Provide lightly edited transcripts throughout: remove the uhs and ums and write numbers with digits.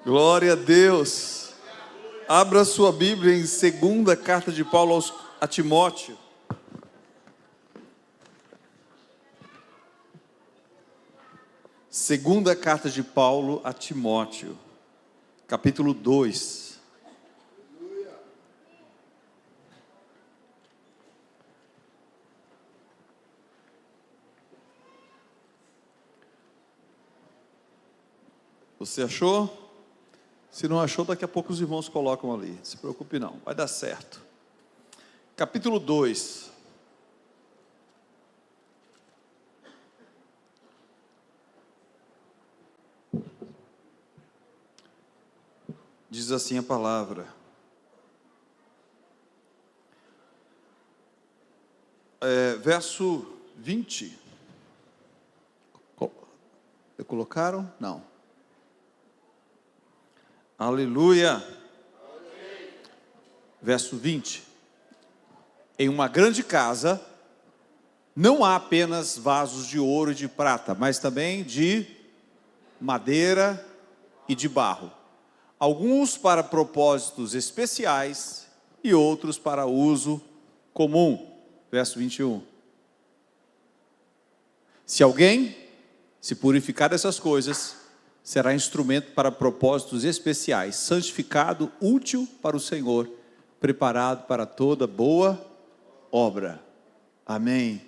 Glória a Deus. Abra sua Bíblia em segunda carta de Paulo a Timóteo. Segunda carta de Paulo a Timóteo, capítulo 2. Você achou? Se não achou, daqui a pouco os irmãos colocam ali. Não se preocupe não, vai dar certo. Capítulo 2. Diz assim a palavra. Verso 20. Colocaram? Não. Aleluia. Amém. Verso 20. Em uma grande casa, não há apenas vasos de ouro e de prata, mas também de madeira e de barro. Alguns para propósitos especiais e outros para uso comum. Verso 21. Se alguém se purificar dessas coisas, será instrumento para propósitos especiais, santificado, útil para o Senhor, preparado para toda boa obra. Amém.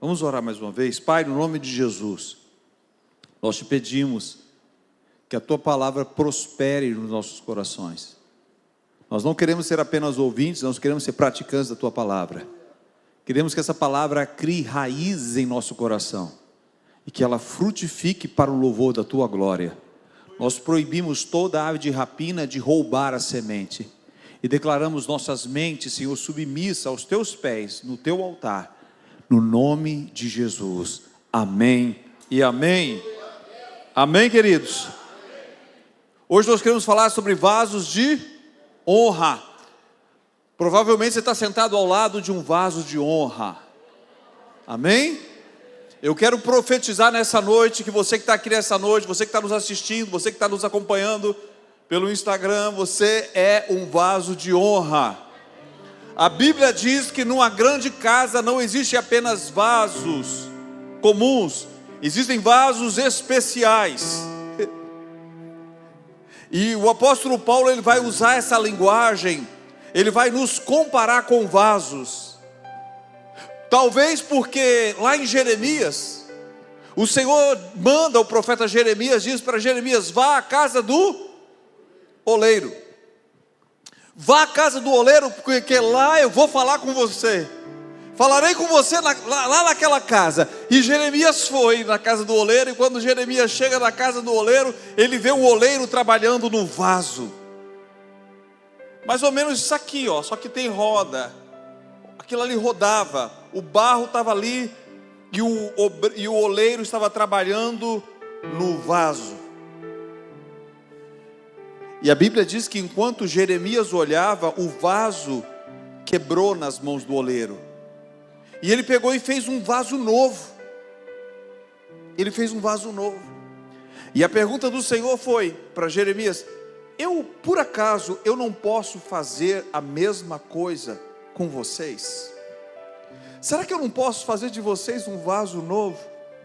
Vamos orar mais uma vez. Pai, no nome de Jesus, nós te pedimos que a tua palavra prospere nos nossos corações. Nós não queremos ser apenas ouvintes, nós queremos ser praticantes da tua palavra. Queremos que essa palavra crie raízes em nosso coração e que ela frutifique para o louvor da tua glória. Nós proibimos toda ave de rapina de roubar a semente e declaramos nossas mentes, Senhor, submissas aos teus pés, no teu altar, no nome de Jesus. Amém e amém. Amém, queridos? Hoje nós queremos falar sobre vasos de honra. Provavelmente você está sentado ao lado de um vaso de honra. Amém? Eu quero profetizar nessa noite, que você que está aqui nessa noite, você que está nos assistindo, você que está nos acompanhando pelo Instagram, você é um vaso de honra. A Bíblia diz que numa grande casa não existe apenas vasos comuns, existem vasos especiais. E o apóstolo Paulo, ele vai usar essa linguagem, ele vai nos comparar com vasos. Talvez porque lá em Jeremias, o Senhor manda o profeta Jeremias, diz para Jeremias: vá à casa do oleiro. Vá à casa do oleiro, porque lá eu vou falar com você. Falarei com você lá naquela casa. E Jeremias foi na casa do oleiro, e quando Jeremias chega na casa do oleiro, ele vê o oleiro trabalhando no vaso. Mais ou menos isso aqui, ó, só que tem roda. Aquilo ali rodava, o barro estava ali e o oleiro estava trabalhando no vaso. E a Bíblia diz que enquanto Jeremias olhava, o vaso quebrou nas mãos do oleiro. E ele pegou e fez um vaso novo. Ele fez um vaso novo. E a pergunta do Senhor foi para Jeremias: por acaso, eu não posso fazer a mesma coisa com vocês? Será que eu não posso fazer de vocês um vaso novo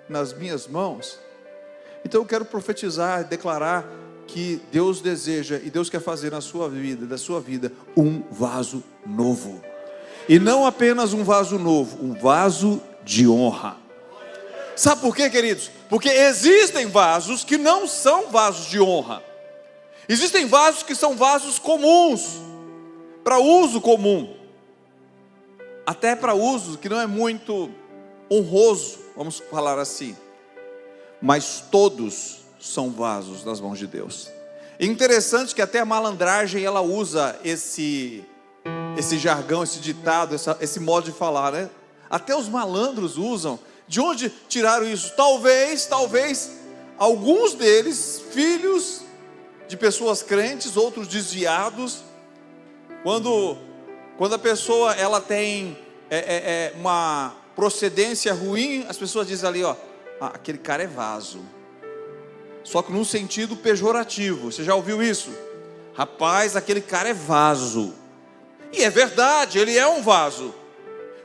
nas minhas mãos? Então eu quero profetizar e declarar que Deus deseja e Deus quer fazer na sua vida, da sua vida, um vaso novo. E não apenas um vaso novo, um vaso de honra. Sabe por quê, queridos? Porque existem vasos que não são vasos de honra. Existem vasos que são vasos comuns, para uso comum. Até para uso que não é muito honroso, vamos falar assim. Mas todos são vasos nas mãos de Deus. É interessante que até a malandragem, ela usa esse jargão, esse ditado, esse modo de falar, né? Até os malandros usam. De onde tiraram isso? Talvez alguns deles, filhos de pessoas crentes, outros desviados. Quando a pessoa ela tem uma procedência ruim, as pessoas dizem ali, ó, aquele cara é vaso. só que num sentido pejorativo. Você já ouviu isso? Rapaz, aquele cara é vaso. E é verdade, ele é um vaso.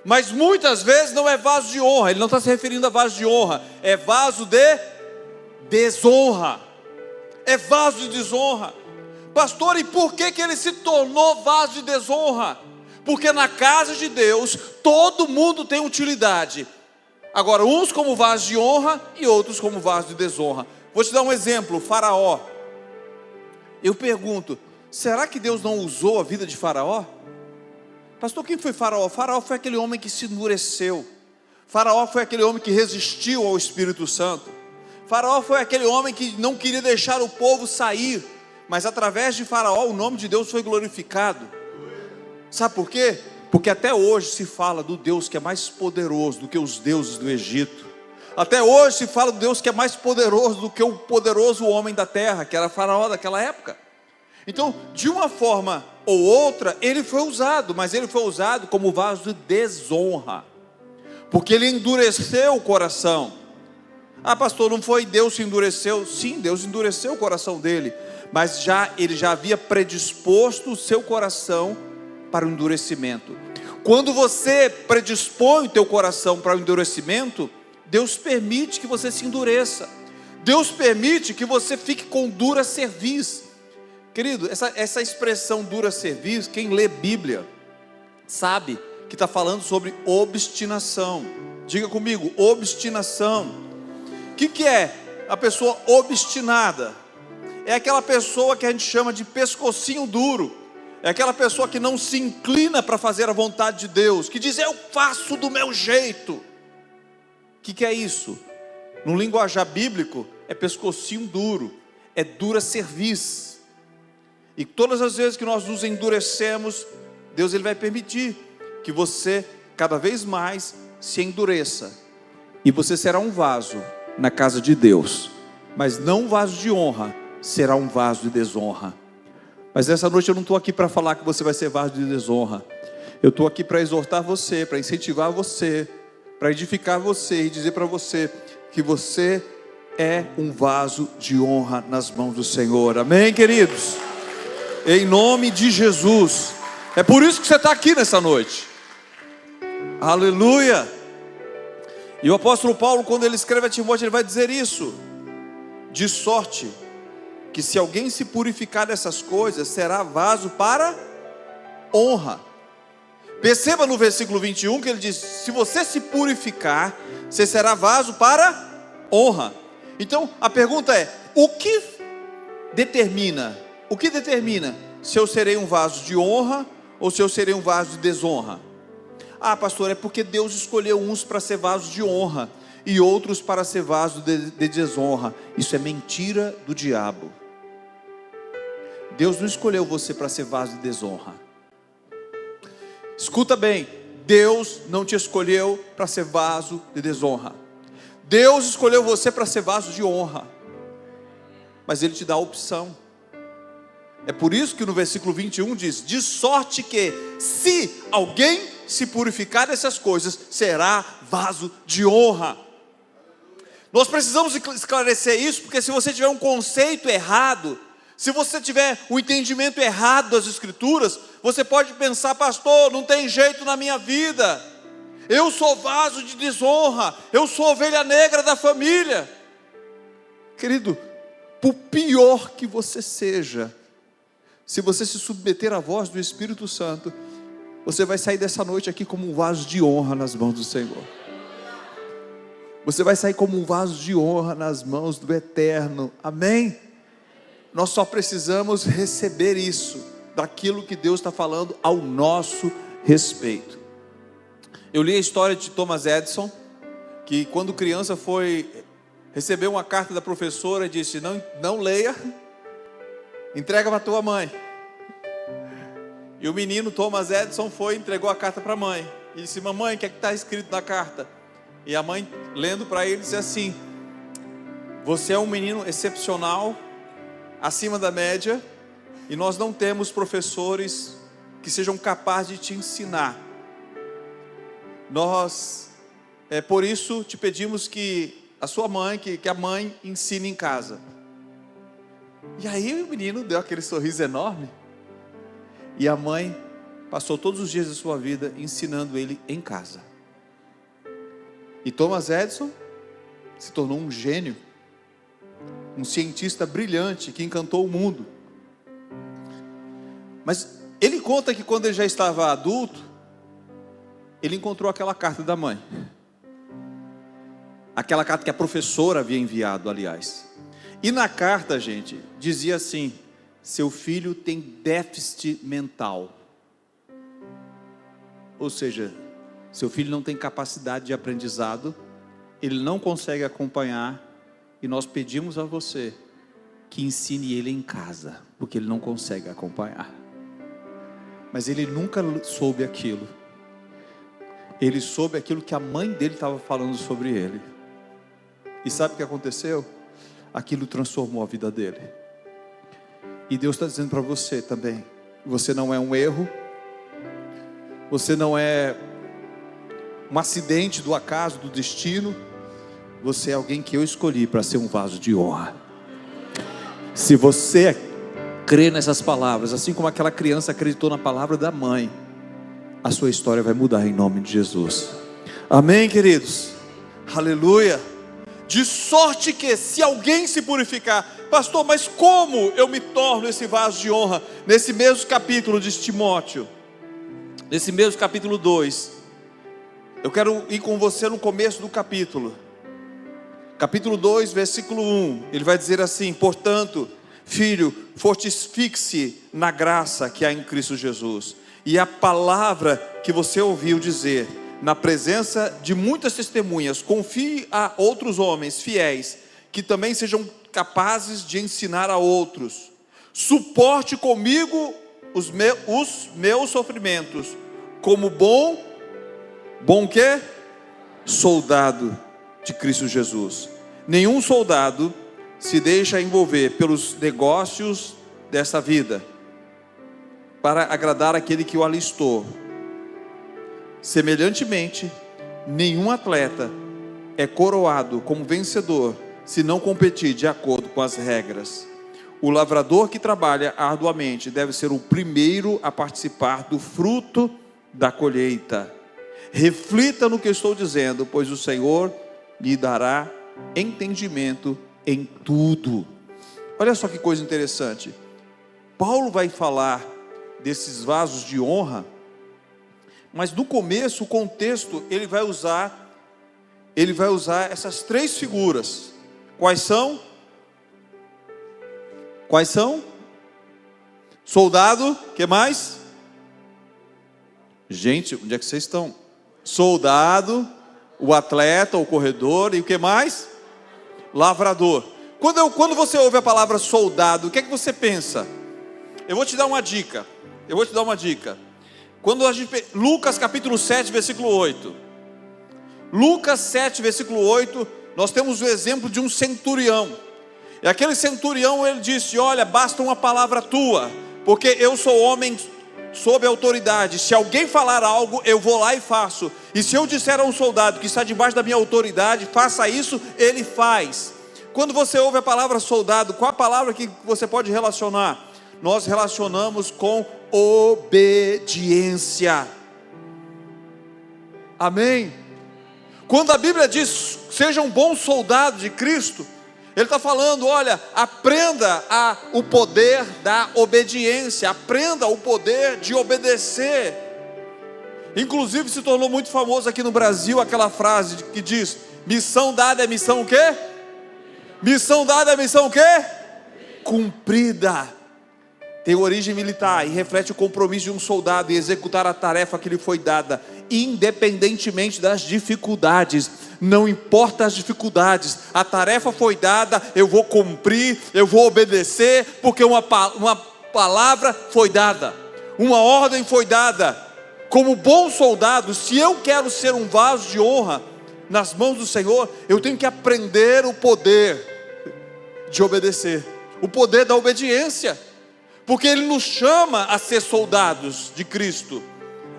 Mas muitas vezes não é vaso de honra. Ele não está se referindo a vaso de honra, é vaso de desonra. É vaso de desonra. Pastor, e por que ele se tornou vaso de desonra? Porque na casa de Deus todo mundo tem utilidade. Agora, uns como vaso de honra e outros como vaso de desonra. Vou te dar um exemplo, Faraó. Eu pergunto, será que Deus não usou a vida de Faraó? Pastor, quem foi Faraó? Faraó foi aquele homem que se endureceu. Faraó foi aquele homem que resistiu ao Espírito Santo. Faraó foi aquele homem que não queria deixar o povo sair. Mas através de Faraó o nome de Deus foi glorificado. Sabe por quê? Porque até hoje se fala do Deus que é mais poderoso do que os deuses do Egito. Até hoje se fala do Deus que é mais poderoso do que o poderoso homem da terra, que era Faraó daquela época. Então, de uma forma ou outra, ele foi usado, mas ele foi usado como vaso de desonra, porque ele endureceu o coração. Ah, pastor, não foi Deus que endureceu? Sim, Deus endureceu o coração dele, mas ele já havia predisposto o seu coração para o endurecimento. Quando você predispõe o teu coração para o endurecimento, Deus permite que você se endureça. Deus permite que você fique com dura cerviz. Querido, essa expressão dura cerviz, quem lê Bíblia sabe que está falando sobre obstinação. Diga comigo, obstinação. O que é a pessoa obstinada? É aquela pessoa que a gente chama de pescocinho duro. É aquela pessoa que não se inclina para fazer a vontade de Deus, que diz, eu faço do meu jeito. O que é isso? No linguajar bíblico, é pescocinho duro, é dura cerviz. E todas as vezes que nós nos endurecemos, Deus ele vai permitir que você cada vez mais se endureça. E você será um vaso na casa de Deus, mas não um vaso de honra, será um vaso de desonra. Mas nessa noite eu não estou aqui para falar que você vai ser vaso de desonra. Eu estou aqui para exortar você, para incentivar você, para edificar você e dizer para você que você é um vaso de honra nas mãos do Senhor. Amém, queridos? Em nome de Jesus. É por isso que você está aqui nessa noite. Aleluia. E o apóstolo Paulo, quando ele escreve a Timóteo, ele vai dizer isso: de sorte que se alguém se purificar dessas coisas, será vaso para honra. Perceba no versículo 21 que ele diz, se você se purificar, você será vaso para honra. Então a pergunta é, o que determina se eu serei um vaso de honra ou se eu serei um vaso de desonra? Ah, pastor, é porque Deus escolheu uns para ser vasos de honra e outros para ser vasos de desonra. Isso é mentira do diabo. Deus não escolheu você para ser vaso de desonra. Escuta bem, Deus não te escolheu para ser vaso de desonra. Deus escolheu você para ser vaso de honra, mas Ele te dá a opção. É por isso que no versículo 21 diz, de sorte que se alguém se purificar dessas coisas, será vaso de honra. Nós precisamos esclarecer isso, porque se você tiver um conceito errado, se você tiver um entendimento errado das Escrituras, você pode pensar, pastor, não tem jeito na minha vida, eu sou vaso de desonra, eu sou ovelha negra da família. Querido, por pior que você seja, se você se submeter à voz do Espírito Santo, você vai sair dessa noite aqui como um vaso de honra nas mãos do Senhor. Você vai sair como um vaso de honra nas mãos do Eterno. Amém? Nós só precisamos receber isso, daquilo que Deus está falando ao nosso respeito. Eu li a história de Thomas Edison, que quando criança recebeu uma carta da professora e disse, não leia, entrega para tua mãe. E o menino Thomas Edison entregou a carta para a mãe, e disse, mamãe, o que está escrito na carta? E a mãe, lendo para ele, disse assim, você é um menino excepcional, acima da média, e nós não temos professores que sejam capazes de te ensinar. Nós, por isso, te pedimos que a sua mãe, que a mãe ensine em casa. E aí o menino deu aquele sorriso enorme. E a mãe passou todos os dias da sua vida ensinando ele em casa. E Thomas Edison se tornou um gênio, um cientista brilhante que encantou o mundo. Mas ele conta que quando ele já estava adulto, ele encontrou aquela carta da mãe. Aquela carta que a professora havia enviado, aliás. E na carta, gente, dizia assim: seu filho tem déficit mental. Ou seja, seu filho não tem capacidade de aprendizado, ele não consegue acompanhar, e nós pedimos a você que ensine ele em casa, porque ele não consegue acompanhar. Mas ele nunca soube aquilo. Ele soube aquilo que a mãe dele estava falando sobre ele. E sabe o que aconteceu? Aquilo transformou a vida dele. E Deus está dizendo para você também: você não é um erro, você não é um acidente do acaso, do destino. Você é alguém que eu escolhi para ser um vaso de honra. Se você crê nessas palavras, assim como aquela criança acreditou na palavra da mãe, a sua história vai mudar em nome de Jesus. Amém, queridos? Aleluia. De sorte que, se alguém se purificar, pastor, mas como eu me torno esse vaso de honra? Nesse mesmo capítulo de Timóteo, nesse mesmo capítulo 2, eu quero ir com você no começo do capítulo. Capítulo 2, versículo 1, ele vai dizer assim: portanto, filho, fortifique-se na graça que há em Cristo Jesus, e a palavra que você ouviu dizer, na presença de muitas testemunhas, confie a outros homens fiéis, que também sejam capazes de ensinar a outros. Suporte comigo os meus sofrimentos, como bom quê? Soldado de Cristo Jesus. Nenhum soldado se deixa envolver pelos negócios dessa vida, para agradar aquele que o alistou. Semelhantemente, nenhum atleta é coroado como vencedor se não competir de acordo com as regras. O lavrador que trabalha arduamente deve ser o primeiro a participar do fruto da colheita. Reflita no que estou dizendo, pois o Senhor lhe dará entendimento em tudo. Olha só que coisa interessante. Paulo vai falar desses vasos de honra, mas no começo, o contexto, ele vai usar essas três figuras. Quais são? Quais são? Soldado, que mais? Gente, onde é que vocês estão? Soldado, o atleta, o corredor, e o que mais? Lavrador. Quando você ouve a palavra soldado, o que é que você pensa? Eu vou te dar uma dica. Lucas capítulo 7, versículo 8. Lucas 7, versículo 8, nós temos o exemplo de um centurião. E aquele centurião, ele disse: olha, basta uma palavra tua, porque eu sou homem sob autoridade. Se alguém falar algo, eu vou lá e faço. E se eu disser a um soldado que está debaixo da minha autoridade, faça isso, ele faz. Quando você ouve a palavra soldado, qual a palavra que você pode relacionar? Nós relacionamos com obediência. Amém? Quando a Bíblia diz: seja um bom soldado de Cristo, ele está falando: olha, aprenda o poder da obediência, aprenda o poder de obedecer. Inclusive se tornou muito famoso aqui no Brasil aquela frase que diz: missão dada é missão o quê? Missão dada é missão o quê? Cumprida. Tem origem militar e reflete o compromisso de um soldado em executar a tarefa que lhe foi dada, independentemente das dificuldades. Não importa as dificuldades, a tarefa foi dada, eu vou cumprir, eu vou obedecer, porque uma palavra foi dada, uma ordem foi dada. Como bom soldado, se eu quero ser um vaso de honra nas mãos do Senhor, eu tenho que aprender o poder de obedecer, o poder da obediência, porque Ele nos chama a ser soldados de Cristo.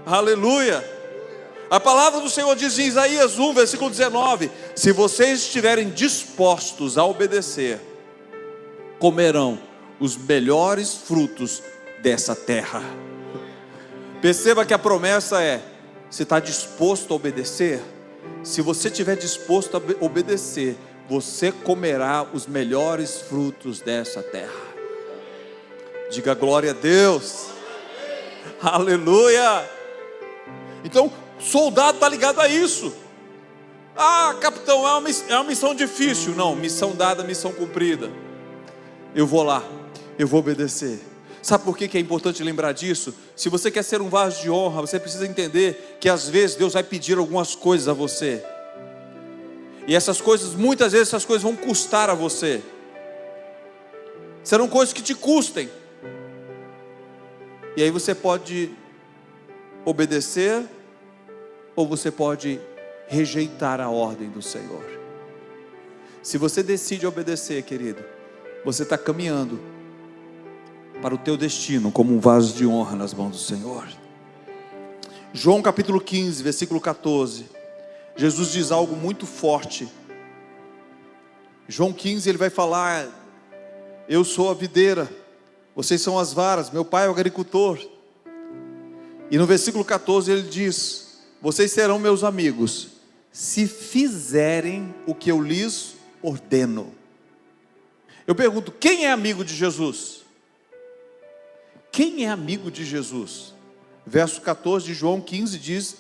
Aleluia. A palavra do Senhor diz em Isaías 1, versículo 19: se vocês estiverem dispostos a obedecer, comerão os melhores frutos dessa terra. Perceba que a promessa é: você está disposto a obedecer? Se você estiver disposto a obedecer, você comerá os melhores frutos dessa terra. Diga glória a Deus. Aleluia. Então, soldado está ligado a isso. Ah, capitão, é uma missão difícil. Não, missão dada, missão cumprida. Eu vou lá, eu vou obedecer. Sabe por que é importante lembrar disso? Se você quer ser um vaso de honra, você precisa entender que às vezes Deus vai pedir algumas coisas a você. E essas coisas, muitas vezes essas coisas vão custar a você. Serão coisas que te custem. E aí você pode obedecer, ou você pode rejeitar a ordem do Senhor. Se você decide obedecer, querido, você está caminhando para o teu destino como um vaso de honra nas mãos do Senhor. João capítulo 15, versículo 14. Jesus diz algo muito forte. João 15, ele vai falar: eu sou a videira, vocês são as varas, meu pai é o agricultor. E no versículo 14 ele diz: vocês serão meus amigos, se fizerem o que eu lhes ordeno. Eu pergunto, quem é amigo de Jesus? Quem é amigo de Jesus? Verso 14 de João 15 diz: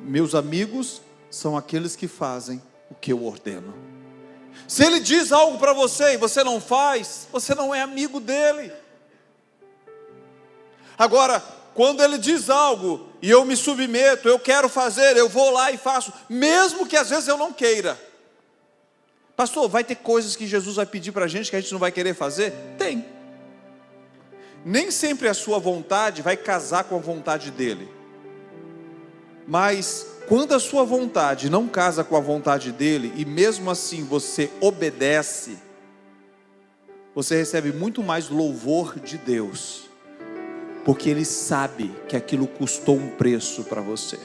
meus amigos são aqueles que fazem o que eu ordeno. Se ele diz algo para você e você não faz, você não é amigo dele. Agora, quando ele diz algo e eu me submeto, eu quero fazer, eu vou lá e faço, mesmo que às vezes eu não queira. Pastor, vai ter coisas que Jesus vai pedir para a gente que a gente não vai querer fazer? Tem. Nem sempre a sua vontade vai casar com a vontade dele. Mas quando a sua vontade não casa com a vontade dele, e mesmo assim você obedece, você recebe muito mais louvor de Deus, porque ele sabe que aquilo custou um preço para você.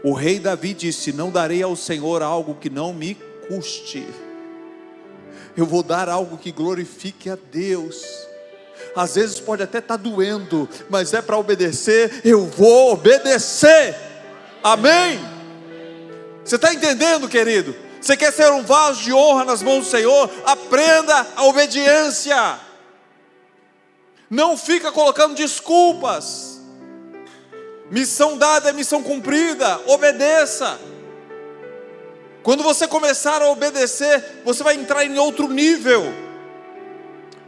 O rei Davi disse: não darei ao Senhor algo que não me custe. Eu vou dar algo que glorifique a Deus. Às vezes pode até estar doendo, mas é para obedecer. Eu vou obedecer. Amém? Você está entendendo, querido? Você quer ser um vaso de honra nas mãos do Senhor? Aprenda a obediência. Não fica colocando desculpas. Missão dada é missão cumprida. Obedeça. Quando você começar a obedecer, você vai entrar em outro nível.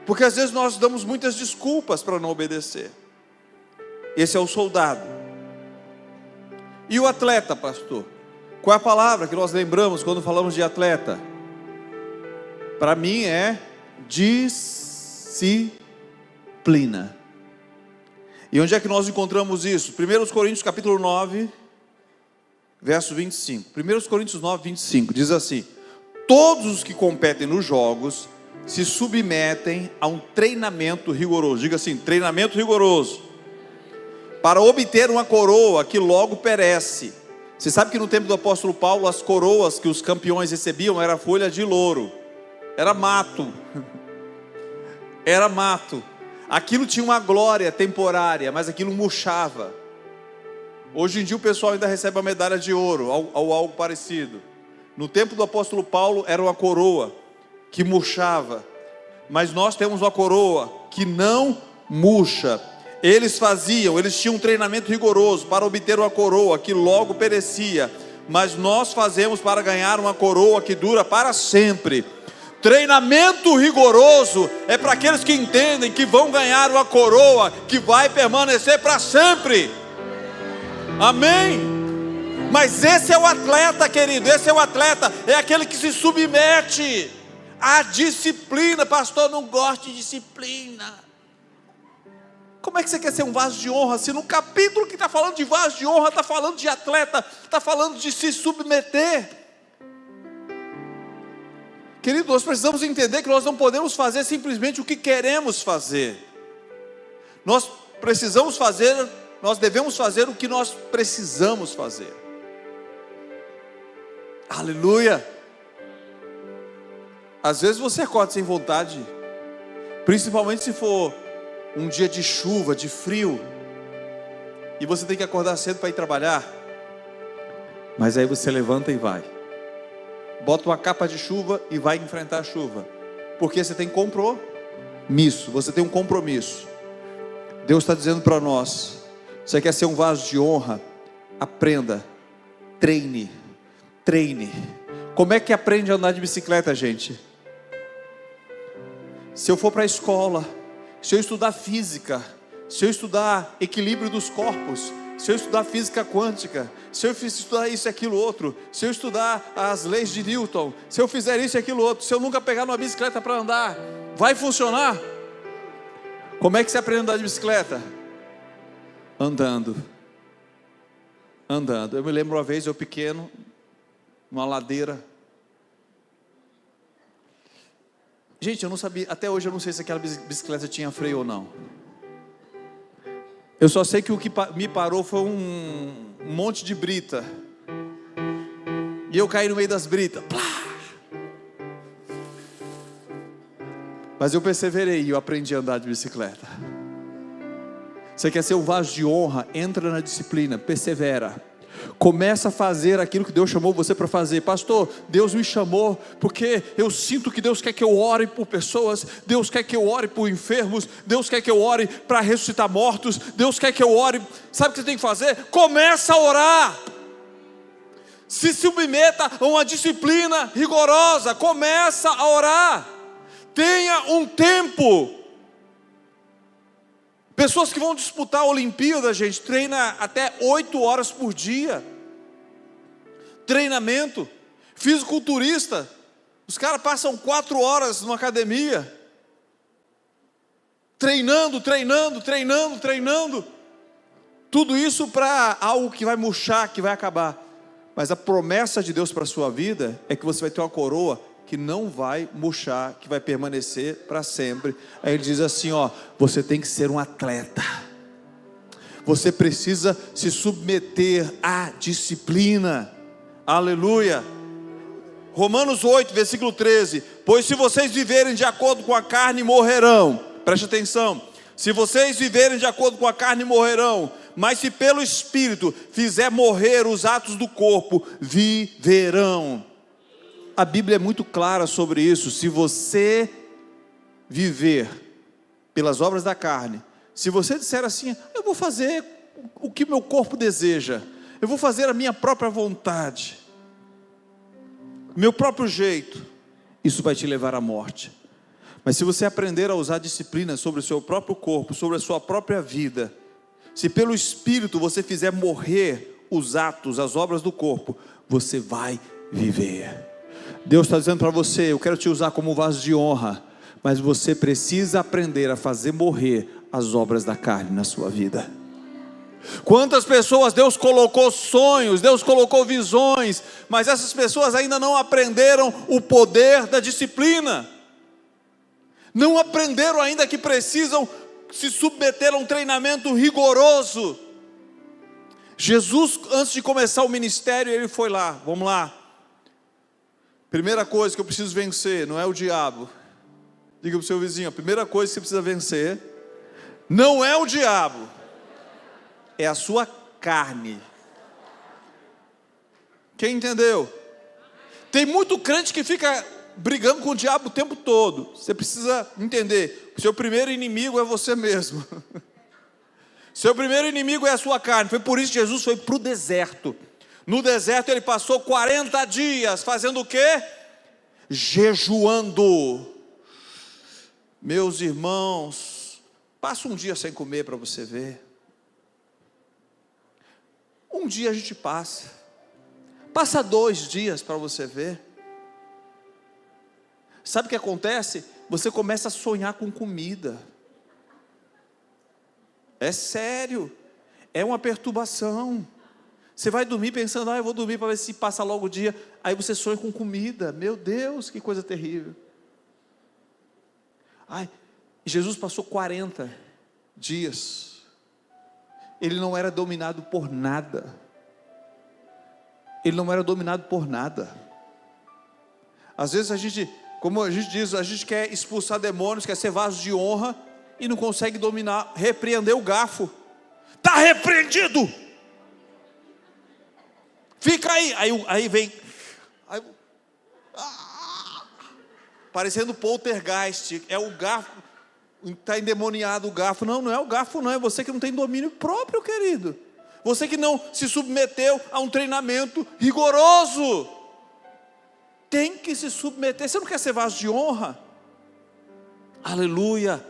Porque às vezes nós damos muitas desculpas para não obedecer. Esse é o soldado. E o atleta, pastor? Qual é a palavra que nós lembramos quando falamos de atleta? Para mim é disciplina. E onde é que nós encontramos isso? 1 Coríntios capítulo 9, verso 25. 1 Coríntios 9, 25 diz assim: todos os que competem nos jogos se submetem a um treinamento rigoroso. Diga assim: treinamento rigoroso, para obter uma coroa que logo perece. Você sabe que no tempo do apóstolo Paulo, as coroas que os campeões recebiam era folha de louro, era mato. Era mato. Aquilo tinha uma glória temporária, mas aquilo murchava. Hoje em dia o pessoal ainda recebe a medalha de ouro, ou algo parecido. No tempo do apóstolo Paulo era uma coroa que murchava, mas nós temos uma coroa que não murcha. Eles tinham um treinamento rigoroso para obter uma coroa que logo perecia, mas nós fazemos para ganhar uma coroa que dura para sempre. Treinamento rigoroso é para aqueles que entendem que vão ganhar uma coroa que vai permanecer para sempre. Amém? Mas esse é o atleta, querido, esse é o atleta, é aquele que se submete à disciplina. Pastor, não gosto de disciplina. Como é que você quer ser um vaso de honra, se no capítulo que está falando de vaso de honra, está falando de atleta, está falando de se submeter? Querido, nós precisamos entender que nós não podemos fazer simplesmente o que queremos fazer. Nós devemos fazer o que nós precisamos fazer. Aleluia! Às vezes você acorda sem vontade, Principalmente se for um dia de chuva, de frio, e você tem que acordar cedo para ir trabalhar. Mas aí você levanta e vai. Bota uma capa de chuva e vai enfrentar a chuva. Porque você tem compromisso. Você tem um compromisso. Deus está dizendo para nós: você quer ser um vaso de honra? Aprenda. Treine. Como é que aprende a andar de bicicleta, gente? Se eu for para a escola, se eu estudar física, se eu estudar equilíbrio dos corpos, se eu estudar física quântica, se eu estudar isso e aquilo outro, se eu estudar as leis de Newton, se eu fizer isso e aquilo outro, se eu nunca pegar numa bicicleta para andar, vai funcionar? Como é que você aprende a andar de bicicleta? Andando. Eu me lembro uma vez, eu pequeno, numa ladeira. Gente, eu não sabia, até hoje eu não sei se aquela bicicleta tinha freio ou não. Eu só sei que o que me parou foi um monte de brita. E eu caí no meio das britas. Plá! Mas eu perseverei e eu aprendi a andar de bicicleta. Você quer ser um vaso de honra? Entra na disciplina, persevera. Começa a fazer aquilo que Deus chamou você para fazer. Pastor, Deus me chamou porque eu sinto que Deus quer que eu ore por pessoas, Deus quer que eu ore por enfermos, Deus quer que eu ore para ressuscitar mortos, Deus quer que eu ore. Sabe o que você tem que fazer? Começa a orar. Se submeta a uma disciplina rigorosa. Começa a orar. Tenha um tempo. Pessoas que vão disputar a Olimpíada, gente, treina até 8 horas por dia. Treinamento. Fisiculturista, os caras passam 4 horas numa academia. Treinando. Tudo isso para algo que vai murchar, que vai acabar. Mas a promessa de Deus para a sua vida é que você vai ter uma coroa que não vai murchar, que vai permanecer para sempre. Aí ele diz assim, ó, você tem que ser um atleta. Você precisa se submeter à disciplina. Aleluia. Romanos 8, versículo 13. Pois se vocês viverem de acordo com a carne, morrerão. Preste atenção. Se vocês viverem de acordo com a carne, morrerão. Mas se pelo Espírito fizer morrer os atos do corpo, viverão. A Bíblia é muito clara sobre isso. Se você viver pelas obras da carne, se você disser assim, eu vou fazer o que meu corpo deseja, eu vou fazer a minha própria vontade, meu próprio jeito, isso vai te levar à morte. Mas se você aprender a usar disciplina sobre o seu próprio corpo, sobre a sua própria vida, se pelo Espírito você fizer morrer os atos, as obras do corpo, você vai viver. Deus está dizendo para você, eu quero te usar como vaso de honra, mas você precisa aprender a fazer morrer as obras da carne na sua vida. Quantas pessoas Deus colocou sonhos, Deus colocou visões, mas essas pessoas ainda não aprenderam o poder da disciplina, não aprenderam ainda que precisam se submeter a um treinamento rigoroso. Jesus, antes de começar o ministério, ele foi lá, vamos lá. Primeira coisa que eu preciso vencer, não é o diabo. Diga para o seu vizinho, a primeira coisa que você precisa vencer, não é o diabo, é a sua carne. Quem entendeu? Tem muito crente que fica brigando com o diabo o tempo todo. Você precisa entender, seu primeiro inimigo é você mesmo. Seu primeiro inimigo é a sua carne. Foi por isso que Jesus foi para o deserto. No deserto ele passou 40 dias fazendo o quê? Jejuando. Meus irmãos, passa um dia sem comer para você ver. Um dia a gente passa. Passa 2 dias para você ver. Sabe o que acontece? Você começa a sonhar com comida. É sério. É uma perturbação. Você vai dormir pensando, eu vou dormir para ver se passa logo o dia. Aí você sonha com comida. Meu Deus, que coisa terrível. Jesus passou 40 dias. Ele não era dominado por nada. Ele não era dominado por nada. Às vezes a gente Como a gente diz, a gente quer expulsar demônios, quer ser vaso de honra e não consegue dominar, repreender o garfo. Está repreendido. Fica aí. Aí vem. Parecendo poltergeist. É o garfo. Está endemoniado o garfo. Não, não é o garfo, não. É você que não tem domínio próprio, querido. Você que não se submeteu a um treinamento rigoroso. Tem que se submeter. Você não quer ser vaso de honra? Aleluia.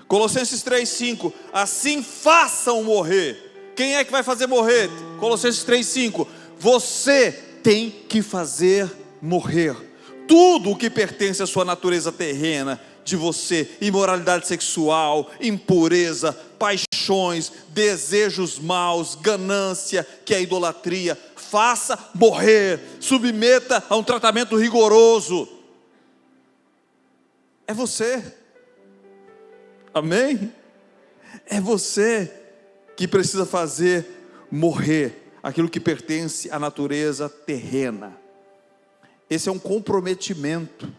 Colossenses 3,5. Assim façam morrer. Quem é que vai fazer morrer? Colossenses 3,5. Você tem que fazer morrer tudo o que pertence à sua natureza terrena de você: imoralidade sexual, impureza, paixões, desejos maus, ganância, que é a idolatria. Faça morrer, submeta a um tratamento rigoroso. É você, amém? É você que precisa fazer morrer aquilo que pertence à natureza terrena. Esse é um comprometimento.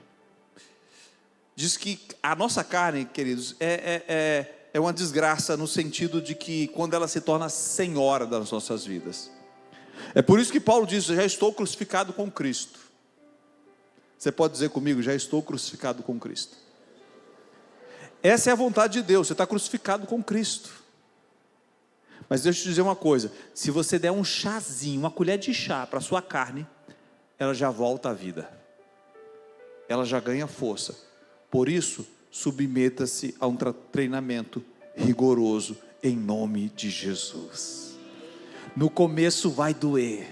Diz que a nossa carne, queridos, é uma desgraça no sentido de que quando ela se torna senhora das nossas vidas. É por isso que Paulo diz: já estou crucificado com Cristo. Você pode dizer comigo: já estou crucificado com Cristo. Essa é a vontade de Deus, você está crucificado com Cristo. Mas deixa eu te dizer uma coisa: se você der um chazinho, uma colher de chá para a sua carne, ela já volta à vida, ela já ganha força. Por isso, submeta-se a um treinamento rigoroso em nome de Jesus. No começo vai doer.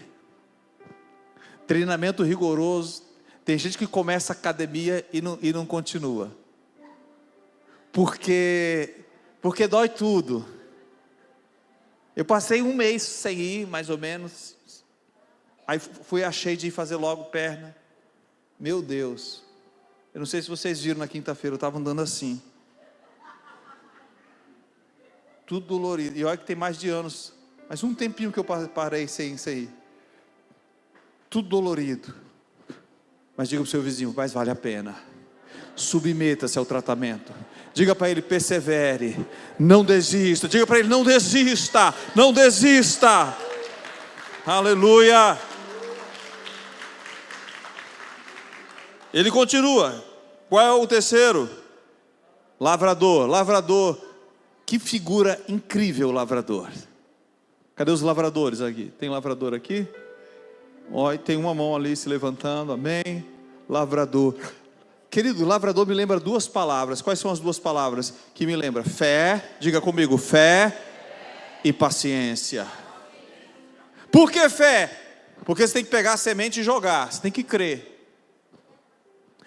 Treinamento rigoroso. Tem gente que começa a academia e não continua. Porque dói tudo. Eu passei um mês sem ir, mais ou menos. Aí achei de ir fazer logo perna. Meu Deus. Eu não sei se vocês viram na quinta-feira, eu estava andando assim. Tudo dolorido. E olha que tem mais de anos. Mas um tempinho que eu parei sem ir. Tudo dolorido. Mas diga para o seu vizinho: mas vale a pena. Submeta-se ao tratamento. Diga para ele: persevere. Não desista. Diga para ele: não desista. Não desista. Aleluia. Ele continua. Qual é o terceiro? Lavrador. Lavrador. Que figura incrível, lavrador. Cadê os lavradores aqui? Tem lavrador aqui? Olha, tem uma mão ali se levantando, amém? Lavrador. Querido, lavrador me lembra duas palavras. Quais são as duas palavras que me lembram? Fé, diga comigo: fé e paciência. Por que fé? Porque você tem que pegar a semente e jogar, você tem que crer.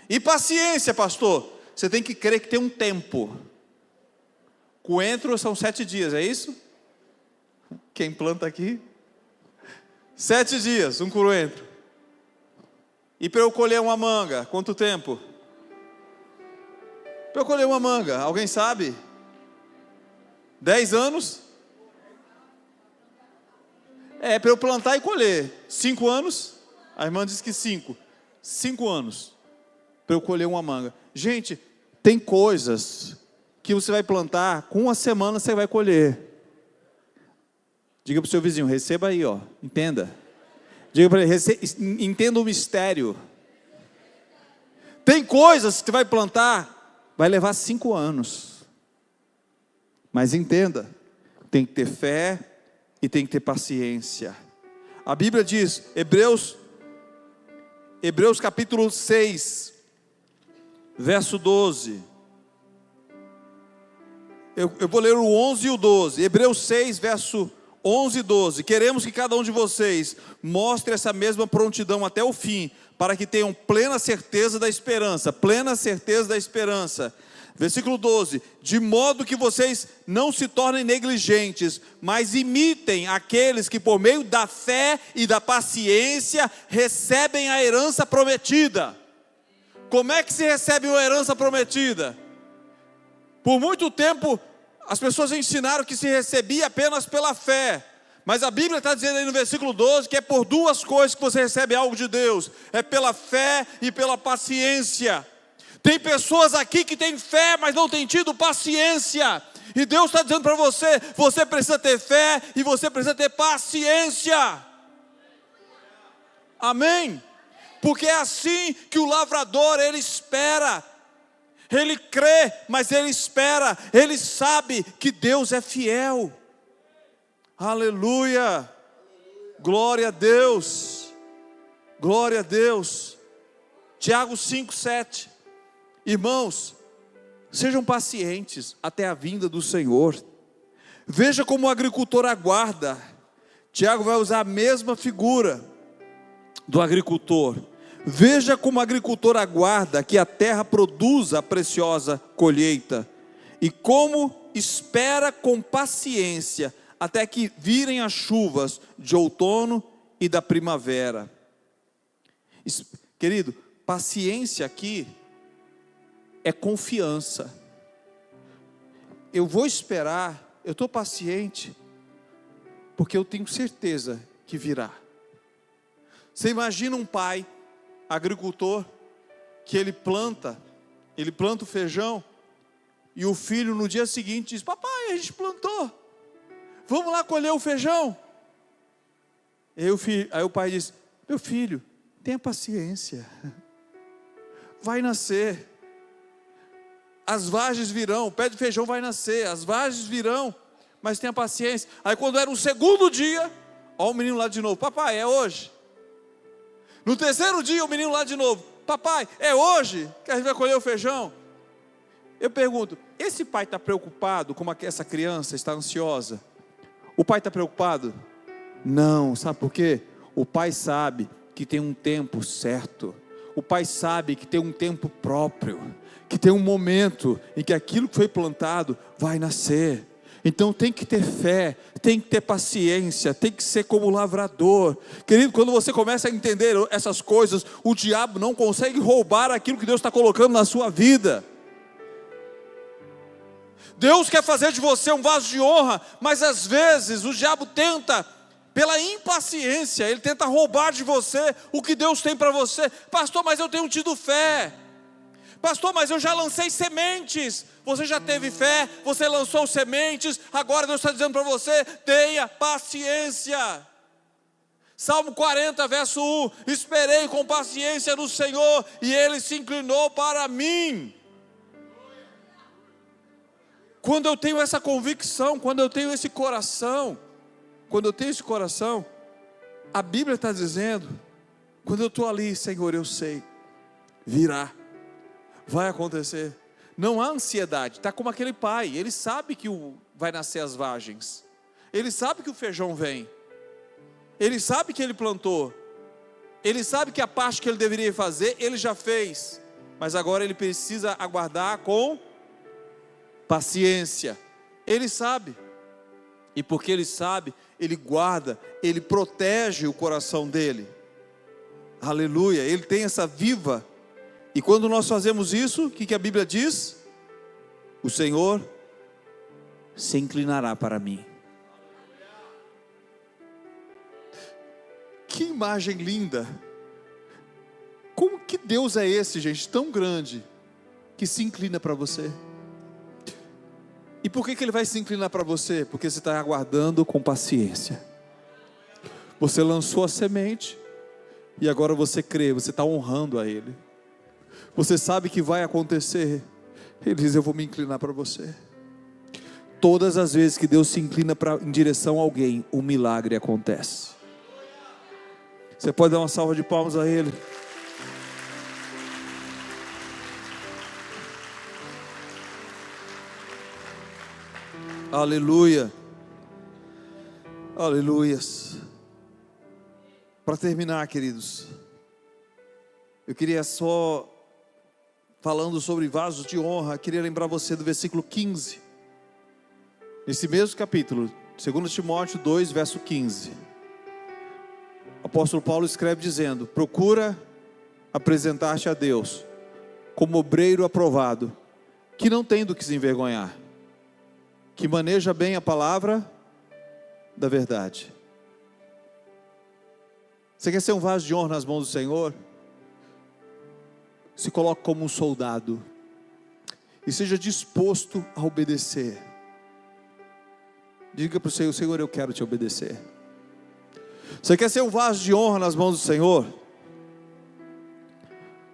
E paciência, pastor? Você tem que crer que tem um tempo. Coentro são 7 dias, é isso? Quem planta aqui? 7 dias, um coentro. E para eu colher uma manga, quanto tempo? Para eu colher uma manga, alguém sabe? 10 anos? É, para eu plantar e colher. 5 anos? A irmã disse que 5. 5 anos. Para eu colher uma manga. Gente, tem coisas que você vai plantar, com uma semana você vai colher. Diga para o seu vizinho: receba aí, ó, entenda. Diga para ele: entenda o mistério. Tem coisas que você vai plantar, vai levar 5 anos. Mas entenda, tem que ter fé e tem que ter paciência. A Bíblia diz, Hebreus capítulo 6, verso 12. Eu vou ler o 11 e o 12. Hebreus 6, verso 11 e 12. Queremos que cada um de vocês mostre essa mesma prontidão até o fim, para que tenham plena certeza da esperança. Plena certeza da esperança. Versículo 12. De modo que vocês não se tornem negligentes, mas imitem aqueles que por meio da fé e da paciência recebem a herança prometida. Como é que se recebe uma herança prometida? Por muito tempo as pessoas ensinaram que se recebia apenas pela fé. Mas a Bíblia está dizendo aí no versículo 12 que é por duas coisas que você recebe algo de Deus: é pela fé e pela paciência. Tem pessoas aqui que têm fé, mas não têm tido paciência. E Deus está dizendo para você: você precisa ter fé e você precisa ter paciência. Amém? Porque é assim que o lavrador, ele espera. Ele crê, mas ele espera. Ele sabe que Deus é fiel. Aleluia. Glória a Deus. Glória a Deus. Tiago 5:7. Irmãos, sejam pacientes até a vinda do Senhor. Veja como o agricultor aguarda. Tiago vai usar a mesma figura do agricultor. Veja como o agricultor aguarda que a terra produza a preciosa colheita, e como espera com paciência até que virem as chuvas de outono e da primavera. Querido, paciência aqui é confiança. Eu vou esperar, eu estou paciente, porque eu tenho certeza que virá. Você imagina um pai, agricultor, que ele planta o feijão, e o filho no dia seguinte diz: papai, a gente plantou, vamos lá colher o feijão. Aí o pai diz: meu filho, tenha paciência, vai nascer, as vagens virão, o pé de feijão vai nascer, as vagens virão, mas tenha paciência. Aí quando era o segundo dia, ó o menino lá de novo: papai, é hoje. No terceiro dia o menino lá de novo: papai, é hoje que a gente vai colher o feijão. Eu pergunto: esse pai está preocupado como essa criança está ansiosa? O pai está preocupado? Não, sabe por quê? O pai sabe que tem um tempo certo. O pai sabe que tem um tempo próprio, que tem um momento em que aquilo que foi plantado vai nascer. Então tem que ter fé, tem que ter paciência, tem que ser como lavrador. Querido, quando você começa a entender essas coisas, o diabo não consegue roubar aquilo que Deus está colocando na sua vida. Deus quer fazer de você um vaso de honra, mas às vezes o diabo tenta, pela impaciência, ele tenta roubar de você o que Deus tem para você. Pastor, mas eu tenho tido fé. Pastor, mas eu já lancei sementes. Você já teve fé, você lançou sementes, agora Deus está dizendo para você: tenha paciência. Salmo 40, verso 1: esperei com paciência no Senhor, e Ele se inclinou para mim. Quando eu tenho essa convicção, quando eu tenho esse coração, a Bíblia está dizendo, quando eu estou ali: Senhor, eu sei, virá, vai acontecer. Não há ansiedade. Está como aquele pai, ele sabe que vai nascer as vagens, ele sabe que o feijão vem, ele sabe que ele plantou, ele sabe que a parte que ele deveria fazer, ele já fez, mas agora ele precisa aguardar com paciência. Ele sabe, e porque ele sabe, ele guarda, ele protege o coração dele. Aleluia, ele tem essa viva. E quando nós fazemos isso, o que a Bíblia diz? O Senhor se inclinará para mim. Que imagem linda! Como que Deus é esse, gente, tão grande, que se inclina para você? E por que Ele vai se inclinar para você? Porque você está aguardando com paciência. Você lançou a semente, e agora você crê, você está honrando a Ele. Você sabe que vai acontecer. Ele diz: eu vou me inclinar para você. Todas as vezes que Deus se inclina em direção a alguém, um milagre acontece. Você pode dar uma salva de palmas a Ele? Aleluia. Aleluias. Para terminar, queridos, eu queria só, falando sobre vasos de honra, queria lembrar você do versículo 15. Nesse mesmo capítulo, 2 Timóteo 2, verso 15. O apóstolo Paulo escreve dizendo: procura apresentar-te a Deus como obreiro aprovado, que não tem do que se envergonhar, que maneja bem a palavra da verdade. Você quer ser um vaso de honra nas mãos do Senhor? Se coloque como um soldado e seja disposto a obedecer. Diga para o Senhor: Senhor, eu quero te obedecer. Você quer ser um vaso de honra nas mãos do Senhor?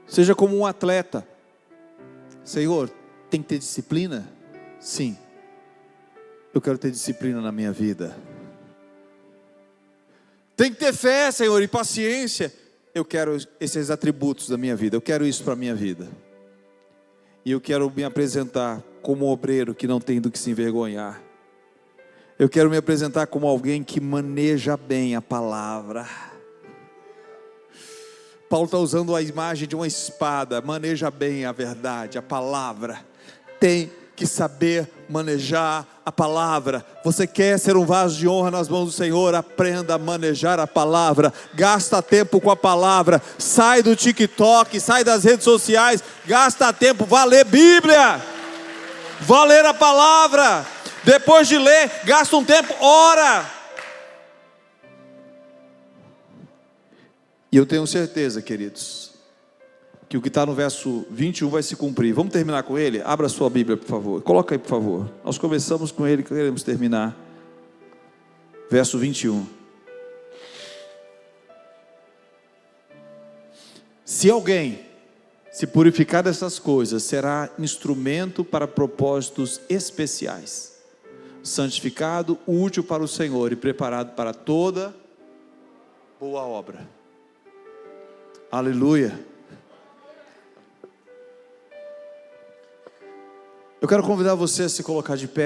Seja como um atleta. Senhor, tem que ter disciplina? Sim, eu quero ter disciplina na minha vida. Tem que ter fé, Senhor, e paciência. Eu quero esses atributos da minha vida, eu quero isso para a minha vida. E eu quero me apresentar como um obreiro que não tem do que se envergonhar. Eu quero me apresentar como alguém que maneja bem a palavra. Paulo está usando a imagem de uma espada. Maneja bem a verdade, a palavra. Tem que saber manejar a palavra. Você quer ser um vaso de honra nas mãos do Senhor? Aprenda a manejar a palavra. Gasta tempo com a palavra. Sai do TikTok, sai das redes sociais. Gasta tempo, vá ler Bíblia. Vá ler a palavra. Depois de ler, gasta um tempo, ora. E eu tenho certeza, queridos, que o que está no verso 21 vai se cumprir. Vamos terminar com ele? Abra a sua Bíblia, por favor. Coloca aí, por favor. Nós começamos com ele, queremos terminar. Verso 21. Se alguém se purificar dessas coisas, será instrumento para propósitos especiais, santificado, útil para o Senhor e preparado para toda boa obra. Aleluia. Eu quero convidar você a se colocar de pé.